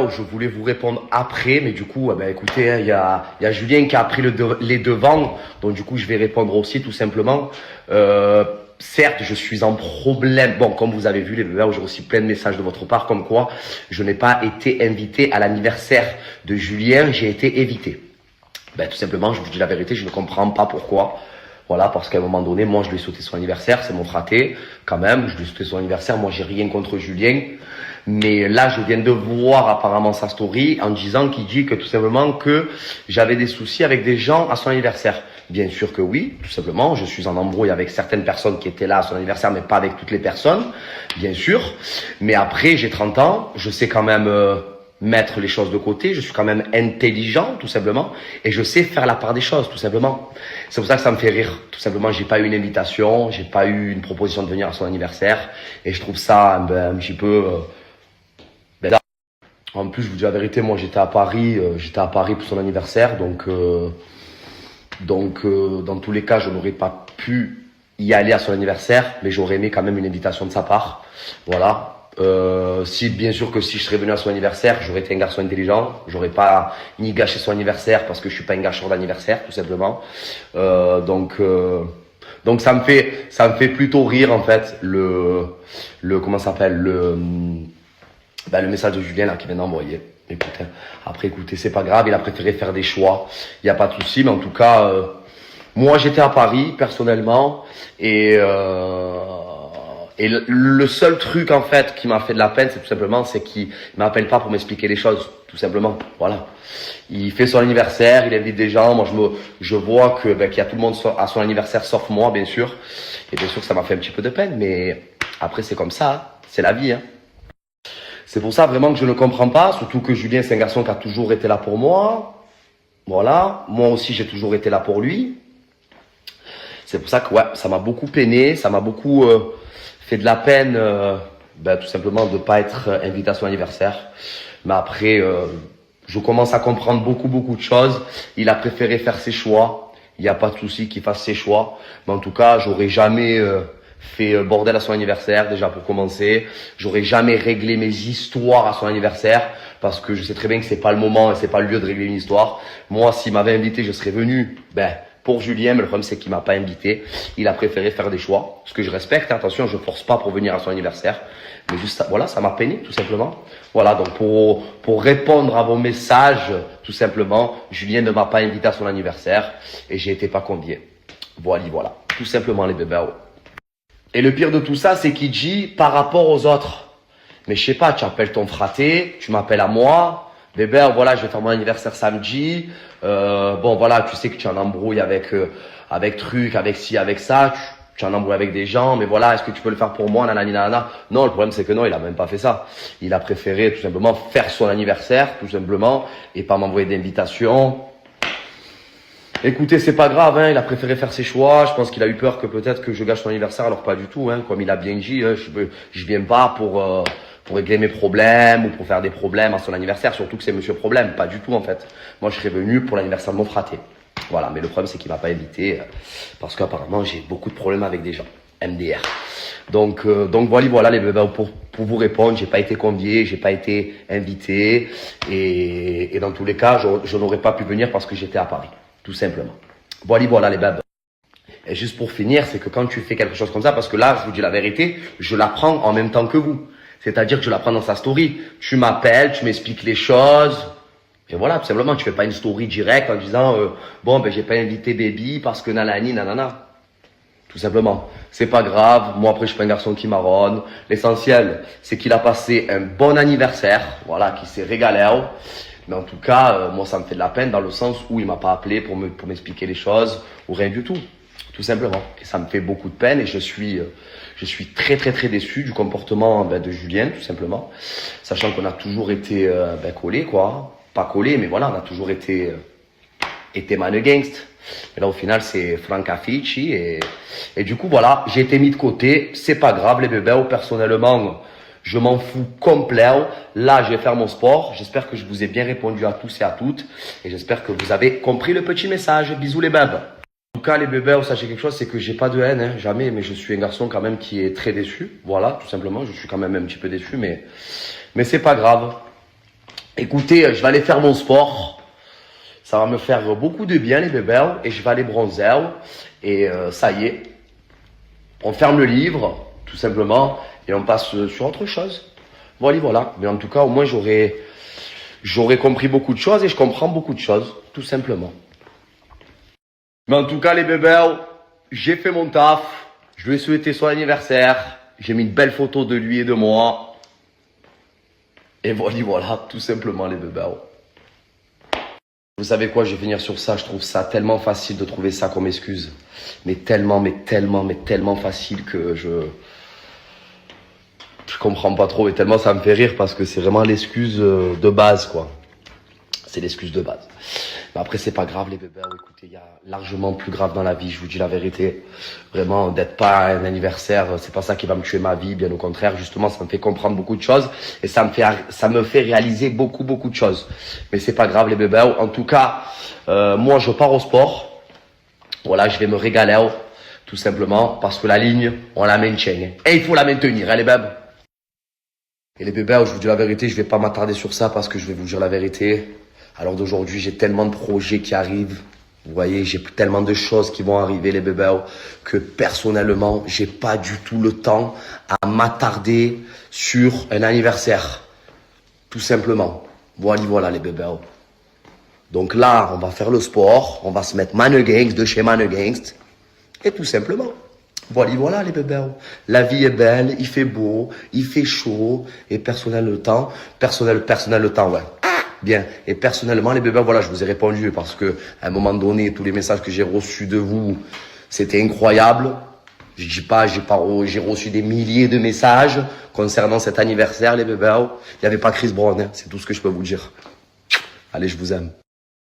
Je voulais vous répondre après, mais du coup, écoutez, hein, il y a Julien qui a pris les devants, donc du coup, je vais répondre aussi, tout simplement. Certes, je suis en problème. Bon, comme vous avez vu, les bébés, j'ai aussi plein de messages de votre part, comme quoi je n'ai pas été invité à l'anniversaire de Julien, j'ai été évité. Tout simplement, je vous dis la vérité, je ne comprends pas pourquoi. Voilà, parce qu'à un moment donné, moi, je lui ai souhaité son anniversaire, c'est mon fraté, quand même, je lui ai souhaité son anniversaire, moi, j'ai rien contre Julien. Mais là, je viens de voir apparemment sa story en disant qu'il dit que tout simplement que j'avais des soucis avec des gens à son anniversaire. Bien sûr que oui, tout simplement, je suis en embrouille avec certaines personnes qui étaient là à son anniversaire, mais pas avec toutes les personnes, bien sûr. Mais après, j'ai 30 ans, je sais quand même mettre les choses de côté, je suis quand même intelligent, tout simplement, et je sais faire la part des choses, tout simplement. C'est pour ça que ça me fait rire, tout simplement. J'ai pas eu une invitation, j'ai pas eu une proposition de venir à son anniversaire, et je trouve ça un petit peu... En plus, je vous dis la vérité, moi j'étais à Paris pour son anniversaire, donc dans tous les cas, je n'aurais pas pu y aller à son anniversaire, mais j'aurais aimé quand même une invitation de sa part. Voilà. Si bien sûr que si je serais venu à son anniversaire, j'aurais été un garçon intelligent, j'aurais pas ni gâché son anniversaire parce que je suis pas un gâcheur d'anniversaire, tout simplement. Donc ça me fait plutôt rire en fait le comment ça s'appelle le message de Julien là qui vient d'envoyer. Écoutez, c'est pas grave, il a préféré faire des choix, il y a pas de souci, mais en tout cas, moi j'étais à Paris personnellement et le seul truc en fait qui m'a fait de la peine, c'est tout simplement, c'est qu'il m'appelle pas pour m'expliquer les choses, tout simplement. Voilà. Il fait son anniversaire, il invite des gens, moi je vois que qu'il y a tout le monde à son anniversaire sauf moi, bien sûr. Et bien sûr ça m'a fait un petit peu de peine, mais après c'est comme ça, hein. C'est la vie, hein. C'est pour ça vraiment que je ne comprends pas, surtout que Julien c'est un garçon qui a toujours été là pour moi. Voilà, moi aussi j'ai toujours été là pour lui. C'est pour ça que ouais, ça m'a beaucoup peiné, ça m'a beaucoup fait de la peine, tout simplement de pas être invité à son anniversaire. Mais après, je commence à comprendre beaucoup de choses. Il a préféré faire ses choix. Il n'y a pas de souci qu'il fasse ses choix. Mais en tout cas, j'aurais jamais fait bordel à son anniversaire, déjà pour commencer. J'aurais jamais réglé mes histoires à son anniversaire parce que je sais très bien que c'est pas le moment et c'est pas le lieu de régler une histoire. Moi, s'il m'avait invité, je serais venu, pour Julien, mais le problème c'est qu'il m'a pas invité. Il a préféré faire des choix, ce que je respecte. Attention, je force pas pour venir à son anniversaire, mais juste ça, voilà, ça m'a peiné tout simplement. Voilà, donc pour répondre à vos messages, tout simplement, Julien ne m'a pas invité à son anniversaire et j'ai été pas convié. Voilà, tout simplement les bébés. Et le pire de tout ça, c'est qu'il dit par rapport aux autres. Mais je sais pas, tu appelles ton fraté, tu m'appelles à moi. Bébé, voilà, je vais faire mon anniversaire samedi. Voilà, tu sais que tu en embrouilles avec truc, avec ci, avec ça. Tu en embrouilles avec des gens, mais voilà, est-ce que tu peux le faire pour moi, nanani, nanana. Non, le problème c'est que non, il a même pas fait ça. Il a préféré tout simplement faire son anniversaire, tout simplement, et pas m'envoyer d'invitation. Écoutez, c'est pas grave, hein, il a préféré faire ses choix. Je pense qu'il a eu peur que peut-être que je gâche son anniversaire, alors pas du tout, hein, comme il a bien dit, hein, je viens pas pour régler mes problèmes ou pour faire des problèmes à son anniversaire, surtout que c'est Monsieur Problème, pas du tout en fait. Moi, je serais venu pour l'anniversaire de mon fraté. Voilà, mais le problème c'est qu'il m'a pas invité parce qu'apparemment j'ai beaucoup de problèmes avec des gens. MDR. Donc voilà les bébés, pour vous répondre, j'ai pas été convié, j'ai pas été invité et dans tous les cas, je n'aurais pas pu venir parce que j'étais à Paris, tout simplement. Voilà les bébés. Et juste pour finir, c'est que quand tu fais quelque chose comme ça, parce que là, je vous dis la vérité, je l'apprends en même temps que vous. C'est-à-dire que je l'apprends dans sa story. Tu m'appelles, tu m'expliques les choses. Et voilà, tout simplement, tu fais pas une story directe en disant j'ai pas invité baby parce que nanani, nanana. Tout simplement. C'est pas grave. Moi, après, je suis pas un garçon qui marronne. L'essentiel, c'est qu'il a passé un bon anniversaire. Voilà, qu'il s'est régalé. Mais en tout cas, moi, ça me fait de la peine dans le sens où il m'a pas appelé pour m'expliquer les choses ou rien du tout. Tout simplement. Et ça me fait beaucoup de peine et je suis très déçu du comportement de Julien, tout simplement. Sachant qu'on a toujours été collés, quoi. Pas collés, mais voilà, on a toujours été mannequinst. Et là, au final, c'est Franca Fici. Et du coup, voilà, j'ai été mis de côté. C'est pas grave, les bébés. Personnellement, je m'en fous complet. Là, je vais faire mon sport. J'espère que je vous ai bien répondu à tous et à toutes. Et j'espère que vous avez compris le petit message. Bisous, les bébés. En tout cas, les bébés, sachez quelque chose, c'est que j'ai pas de haine, hein, jamais. Mais je suis un garçon quand même qui est très déçu. Voilà, tout simplement. Je suis quand même un petit peu déçu, mais c'est pas grave. Écoutez, je vais aller faire mon sport. Ça va me faire beaucoup de bien, les bébés. Et je vais aller bronzer. Et ça y est. On ferme le livre, tout simplement. Et on passe sur autre chose. Voilà, voilà. Mais en tout cas, au moins, j'aurais compris beaucoup de choses et je comprends beaucoup de choses, tout simplement. Mais en tout cas, les bébés, j'ai fait mon taf. Je lui ai souhaité son anniversaire. J'ai mis une belle photo de lui et de moi. Et voilà, voilà, tout simplement, les bébés. Vous savez quoi, je vais finir sur ça. Je trouve ça tellement facile de trouver ça comme excuse. Mais tellement facile que je comprends pas trop. Et tellement ça me fait rire parce que c'est vraiment l'excuse de base, quoi. C'est l'excuse de base. Mais après, c'est pas grave, les bébés. Écoutez, il y a largement plus grave dans la vie, je vous dis la vérité. Vraiment, d'être pas à un anniversaire, c'est pas ça qui va me tuer ma vie, bien au contraire. Justement, ça me fait comprendre beaucoup de choses et ça me fait réaliser beaucoup de choses. Mais c'est pas grave, les bébés. En tout cas, moi, je pars au sport. Voilà, je vais me régaler, tout simplement, parce que la ligne, on la maintient. Et il faut la maintenir, hein, les bébés. Et les bébés, je vous dis la vérité, je vais pas m'attarder sur ça parce que je vais vous dire la vérité. Alors d'aujourd'hui, j'ai tellement de projets qui arrivent. Vous voyez, j'ai tellement de choses qui vont arriver, les bébés, que personnellement, j'ai pas du tout le temps à m'attarder sur un anniversaire. Tout simplement. Voilà, voilà, les bébés. Donc là, on va faire le sport. On va se mettre Mannequins de chez Mannequins. Et tout simplement. Voilà, voilà, les bébés. La vie est belle, il fait beau, il fait chaud. Et personnel le temps, ouais. Bien. Et personnellement, les bébés, voilà, je vous ai répondu parce que à un moment donné, tous les messages que j'ai reçus de vous, c'était incroyable. Je dis pas, j'ai reçu des milliers de messages concernant cet anniversaire, les bébés. Il n'y avait pas Chris Brown, hein, c'est tout ce que je peux vous dire. Allez, je vous aime.